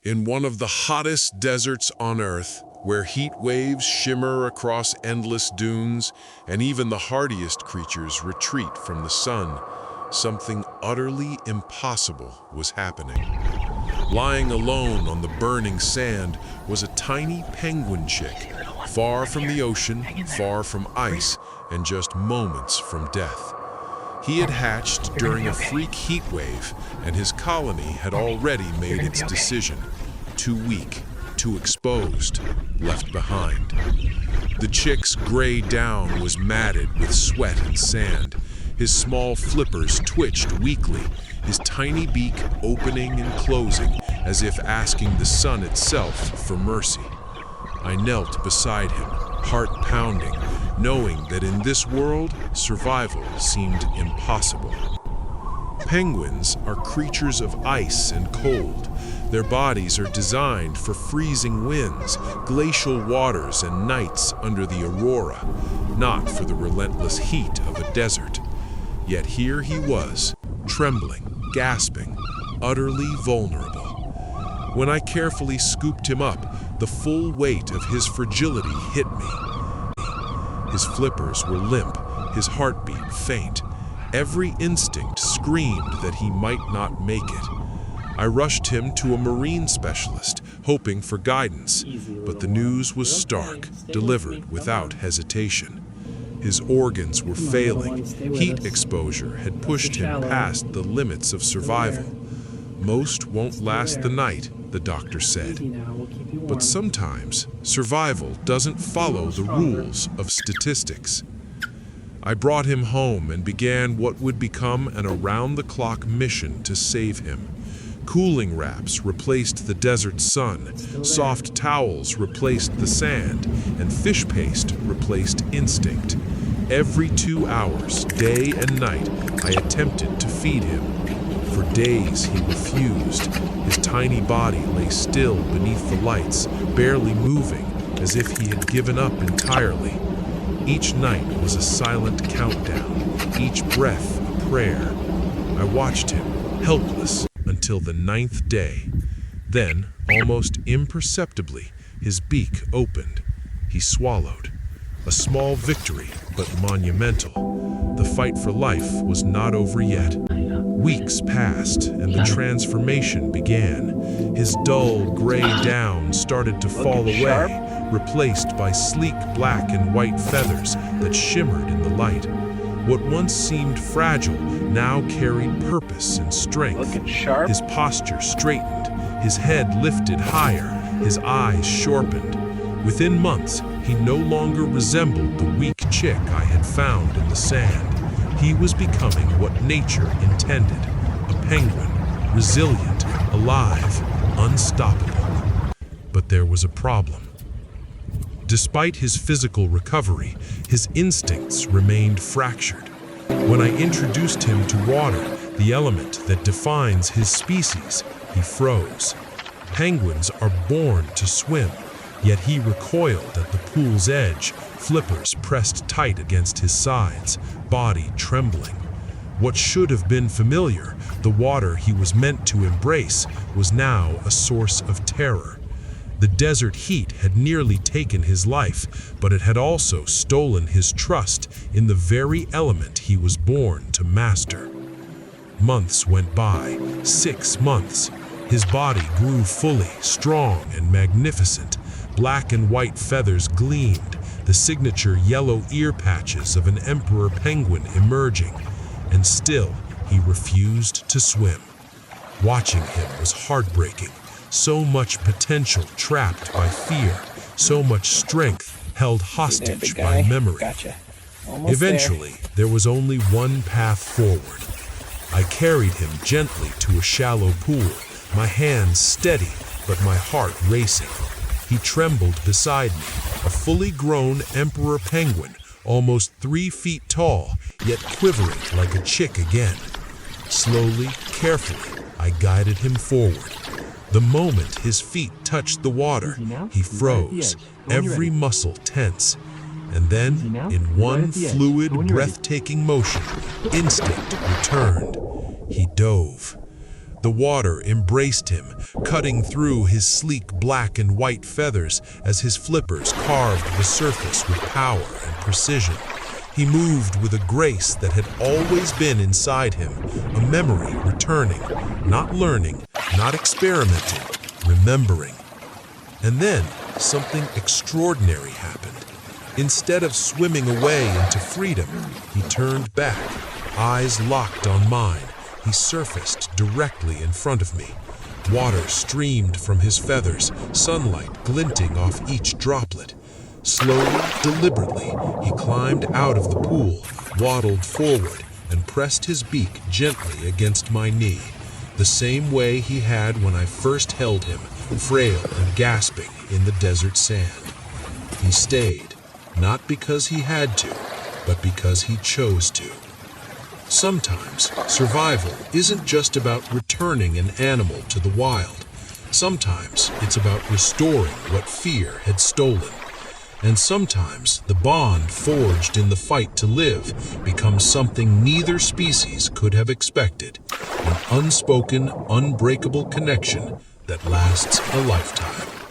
In one of the hottest deserts on Earth, where heat waves shimmer across endless dunes and even the hardiest creatures retreat from the sun, something utterly impossible was happening. Lying alone on the burning sand was a tiny penguin chick, far from the ocean, far from ice, and just moments from death. He had hatched during a freak heat wave, and his colony had already made its decision. Too weak, too exposed, left behind. The chick's gray down was matted with sweat and sand. His small flippers twitched weakly, his tiny beak opening and closing as if asking the sun itself for mercy. I knelt beside him, heart pounding, knowing that in this world, survival seemed impossible. Penguins are creatures of ice and cold. Their bodies are designed for freezing winds, glacial waters, and nights under the aurora, not for the relentless heat of a desert. Yet here he was, trembling, gasping, utterly vulnerable. When I carefully scooped him up, the full weight of his fragility hit me. His flippers were limp, his heartbeat faint. Every instinct screamed that he might not make it. I rushed him to a marine specialist, hoping for guidance, but the news was stark, delivered without hesitation. His organs were failing. Heat exposure had pushed him past the limits of survival. Most won't last the night, the doctor said. But sometimes, survival doesn't follow the rules of statistics. I brought him home and began what would become an around-the-clock mission to save him. Cooling wraps replaced the desert sun, soft towels replaced the sand, and fish paste replaced instinct. Every 2 hours, day and night, I attempted to feed him. For days he refused. His tiny body lay still beneath the lights, barely moving, as if he had given up entirely. Each night was a silent countdown, each breath a prayer. I watched him, helpless, until the 9th day. Then, almost imperceptibly, his beak opened. He swallowed. A small victory, but monumental. The fight for life was not over yet. Weeks passed, and the transformation began. His dull gray down started to fall away, replaced by sleek black and white feathers that shimmered in the light. What once seemed fragile now carried purpose and strength. His posture straightened, his head lifted higher, his eyes sharpened. Within months, he no longer resembled the weak chick I had found in the sand. He was becoming what nature intended, a penguin, resilient, alive, unstoppable. But there was a problem. Despite his physical recovery, his instincts remained fractured. When I introduced him to water, the element that defines his species, he froze. Penguins are born to swim, yet he recoiled at the pool's edge, flippers pressed tight against his sides, body trembling. What should have been familiar, the water he was meant to embrace, was now a source of terror. The desert heat had nearly taken his life, but it had also stolen his trust in the very element he was born to master. Months went by, 6 months. His body grew fully, strong and magnificent. Black and white feathers gleamed, the signature yellow ear patches of an emperor penguin emerging. And still, he refused to swim. Watching him was heartbreaking. So much potential trapped by fear, so much strength held hostage by memory. Eventually, there was only one path forward. I carried him gently to a shallow pool, my hands steady, but my heart racing. He trembled beside me, a fully grown emperor penguin, almost 3 feet tall, yet quivering like a chick again. Slowly, carefully, I guided him forward. The moment his feet touched the water, he froze, every muscle tense. And then, in one fluid, breathtaking motion, instinct returned. He dove. The water embraced him, cutting through his sleek black and white feathers as his flippers carved the surface with power and precision. He moved with a grace that had always been inside him, a memory returning, not learning, not experimenting, remembering. And then something extraordinary happened. Instead of swimming away into freedom, he turned back, eyes locked on mine. He surfaced directly in front of me. Water streamed from his feathers, sunlight glinting off each droplet. Slowly, deliberately, he climbed out of the pool, waddled forward, and pressed his beak gently against my knee, the same way he had when I first held him, frail and gasping in the desert sand. He stayed, not because he had to, but because he chose to. Sometimes, survival isn't just about returning an animal to the wild. Sometimes it's about restoring what fear had stolen. And sometimes the bond forged in the fight to live becomes something neither species could have expected, an unspoken, unbreakable connection that lasts a lifetime.